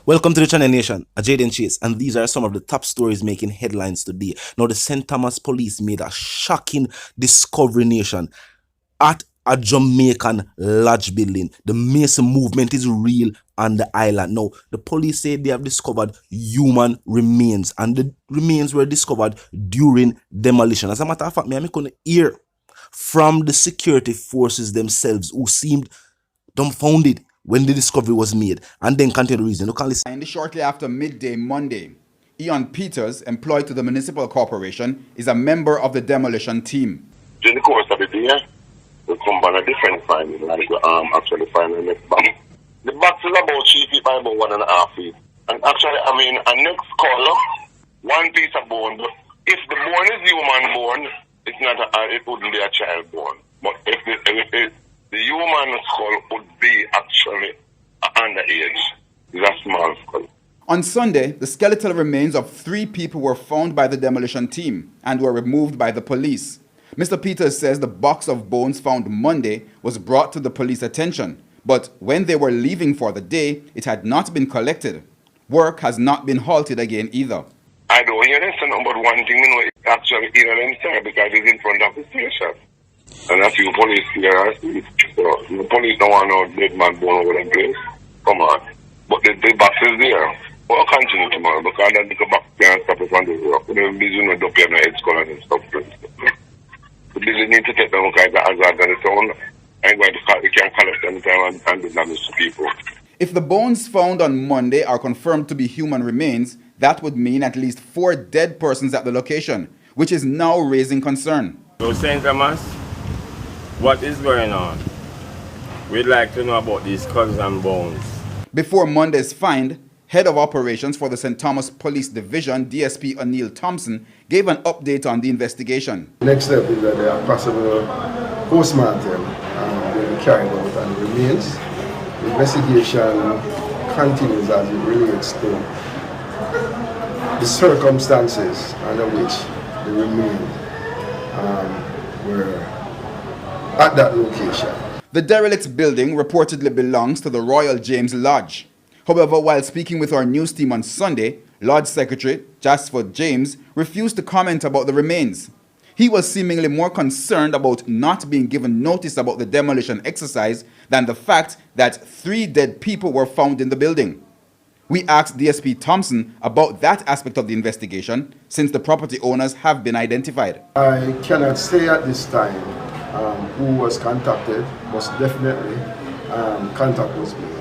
Welcome to the Channel Nation, Jaden Chase, and these are some of the top stories making headlines today. Now, the St. Thomas police made a shocking discovery nation at a Jamaican lodge building. The Mason movement is real on the island. Now, the police say they have discovered human remains, and the remains were discovered during demolition. As a matter of fact, I'm going to hear from the security forces themselves, who seemed dumbfounded when the discovery was made, and then continue the reason. Shortly after midday Monday, Ian Peters, employed to the municipal corporation, is a member of the demolition team. During the course of the day, we come on a different finding, like we actually find the next box. The box is about 3 feet by about 1.5 feet. And actually, a next color, one piece of bone. But if the bone is human bone, it's not it wouldn't be a child bone. But if the human skull would be actually underage. It's a small skull. On Sunday, the skeletal remains of 3 people were found by the demolition team and were removed by the police. Mr. Peters says the box of bones found Monday was brought to the police attention, but when they were leaving for the day, it had not been collected. Work has not been halted again either. I don't hear this, but one thing you know, it's actually in them sir, because it's in front of the station. And a few police here are asleep. So the police don't want no dead man born over the place. Come on. But the box is there. We'll continue tomorrow because I think the box can't stop us on the work. We don't be doing no dope and head skull and stuff. The business need to take them because the hazard on its own. I'm going to we can collect them time and do damage to people. If the bones found on Monday are confirmed to be human remains, that would mean at least 4 dead persons at the location, which is now raising concern. So St. Thomas, what is going on? We'd like to know about these skulls and bones. Before Monday's find, Head of Operations for the St. Thomas Police Division, DSP O'Neill Thompson, gave an update on the investigation. The next step is that there are possible postmortem being carried out on the remains. The investigation continues as it relates to the circumstances under which the remains were at that location. The derelict building reportedly belongs to the Royal James Lodge. However, while speaking with our news team on Sunday, Lodge Secretary Exp0sed James refused to comment about the remains. He was seemingly more concerned about not being given notice about the demolition exercise than the fact that 3 dead people were found in the building. We asked DSP Thompson about that aspect of the investigation, since the property owners have been identified. I cannot say at this time who was contacted, most definitely contact was made.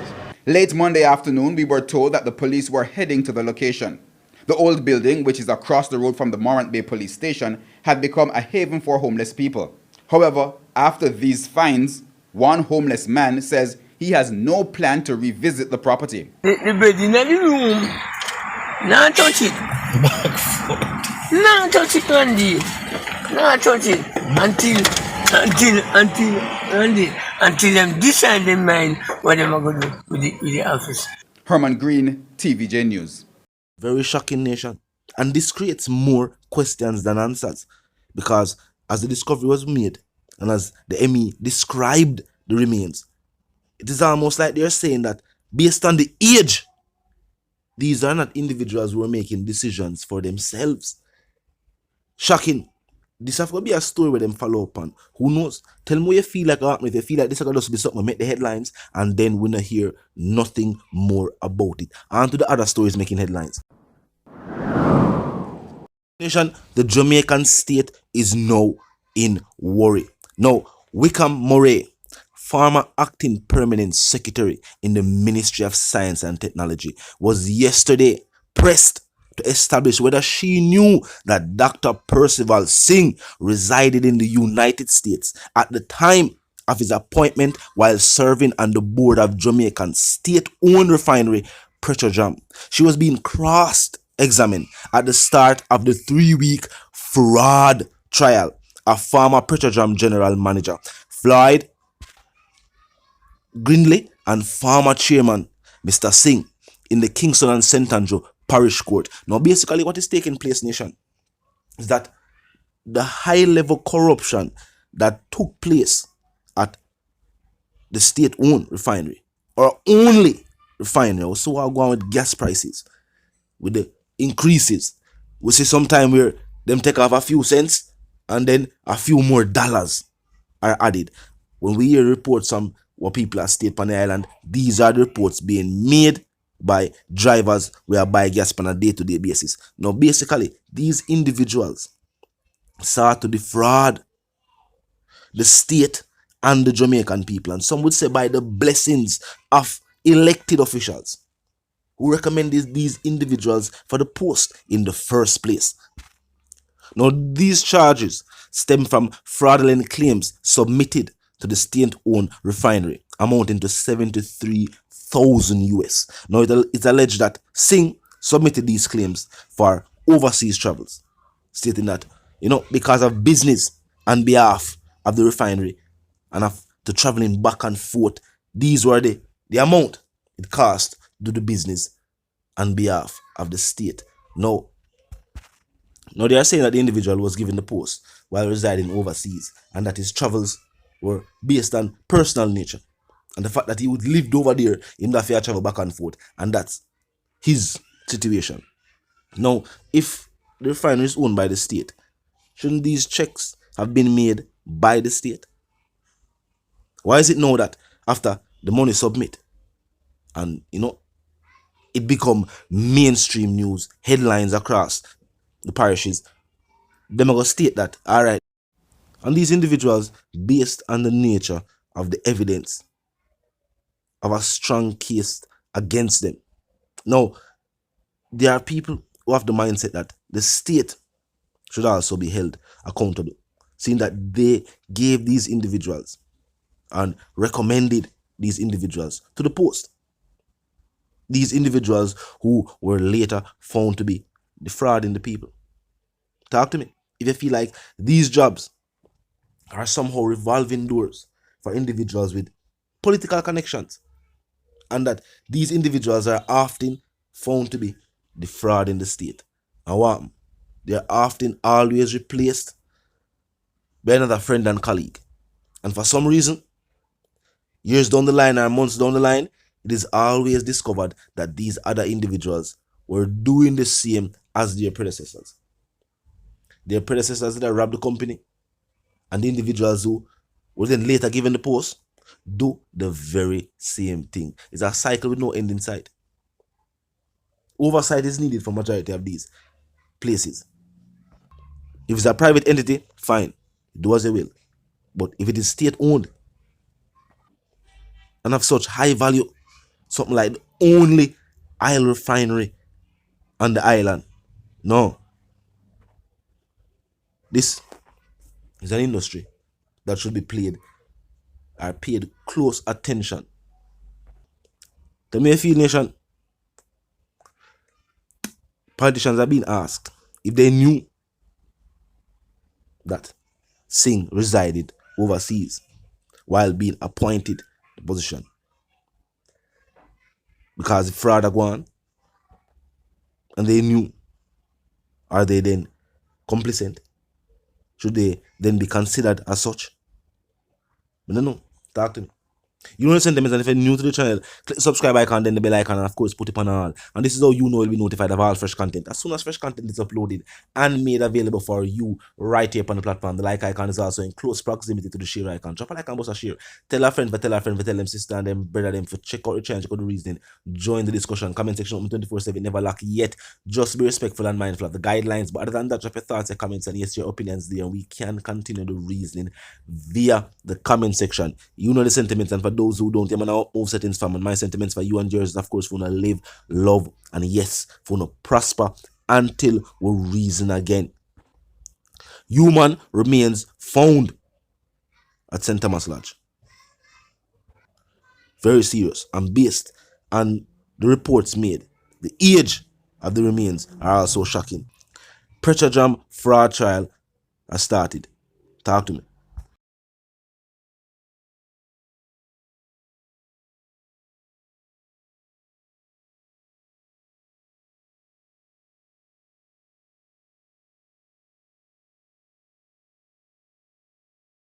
Late Monday afternoon, we were told that the police were heading to the location. The old building, which is across the road from the Morant Bay police station, had become a haven for homeless people. However, after these finds, one homeless man says he has no plan to revisit the property. The bed in the room, not touch it. Not touch it, Andy. Not touch it until them decide their mind what they're going to do with the office. Herman Green, TVJ News. Very shocking nation, and this creates more questions than answers, because as the discovery was made and as the ME described the remains, it is almost like they're saying that based on the age, these are not individuals who are making decisions for themselves. Shocking. This have to be a story where them follow up on. Who knows? Tell me what you feel like about me. If you feel like this is going to be something, make the headlines, and then we're not hear nothing more about it. And to the other stories making headlines. Nation, the Jamaican state is now in worry. Now, Wickham Murray, former acting permanent secretary in the Ministry of Science and Technology, was yesterday pressed to establish whether she knew that Dr. Percival Singh resided in the United States at the time of his appointment while serving on the board of Jamaican state-owned refinery Petrojam. She was being cross-examined at the start of the 3-week fraud trial of former Petrojam general manager Floyd Grindley and former chairman Mr. Singh in the Kingston and St. Andrew Parish Court. Now, basically, what is taking place, nation, is that the high-level corruption that took place at the state-owned refinery, or only refinery. We see what going with gas prices, with the increases. We see sometime where them take off a few cents and then a few more dollars are added. When we hear reports from what people are state on the island, these are the reports being made by drivers where buy gas on a day-to-day basis. Now, basically, these individuals start to defraud the state and the Jamaican people, and some would say by the blessings of elected officials who recommended these individuals for the post in the first place. Now, these charges stem from fraudulent claims submitted to the state-owned refinery, amounting to 73,000 US. Now, it's alleged that Singh submitted these claims for overseas travels, stating that, because of business on behalf of the refinery and of the traveling back and forth, these were the amount it cost to do the business on behalf of the state. Now they are saying that the individual was given the post while residing overseas and that his travels were based on personal nature. And the fact that he would lived over there, him that fair travel back and forth, and that's his situation. Now, if the refinery is owned by the state, shouldn't these checks have been made by the state? Why is it now that after the money submit and it become mainstream news, headlines across the parishes, them are going to state that, all right, and these individuals, based on the nature of the evidence of a strong case against them. Now, there are people who have the mindset that the state should also be held accountable, seeing that they gave these individuals and recommended these individuals to the post. These individuals who were later found to be defrauding the people. Talk to me. If you feel like these jobs are somehow revolving doors for individuals with political connections, and that these individuals are often found to be defrauding the state. And what? They are often always replaced by another friend and colleague. And for some reason, years down the line or months down the line, it is always discovered that these other individuals were doing the same as their predecessors. Their predecessors that robbed the company, and the individuals who were then later given the post do the very same thing. It's a cycle with no end in sight. Oversight is needed for majority of these places. If it's a private entity, fine, do as they will. But if it is state-owned and of such high value, something like the only oil refinery on the island, no. This is an industry that should be paid close attention. The Mayfield Nation, politicians are being asked if they knew that Singh resided overseas while being appointed the position. Because the fraud had gone and they knew, are they then complicit? Should they then be considered as such? I don't know. Talk to me. You know the sentiments, and if you're new to the channel, click the subscribe icon, then the bell icon, and of course put it on all. And this is how you know you'll be notified of all fresh content. As soon as fresh content is uploaded and made available for you right here on the platform, the like icon is also in close proximity to the share icon. Drop a like and bust a share. Tell a friend, tell them sister and them brother them for check out the channel, check out the reasoning. Join the discussion. Comment section open 24/7, never lack yet. Just be respectful and mindful of the guidelines. But other than that, drop your thoughts, your comments, and yes, your opinions there. And we can continue the reasoning via the comment section. You know the sentiments, and for those who don't, I'm gonna move settings from my sentiments for you and yours, of course, for to live, love, and yes, for to prosper until we reason again. Human remains found at St. Thomas Lodge. Very serious, and based on the reports made, the age of the remains are also shocking. Pressure jam fraud trial has started. Talk to me.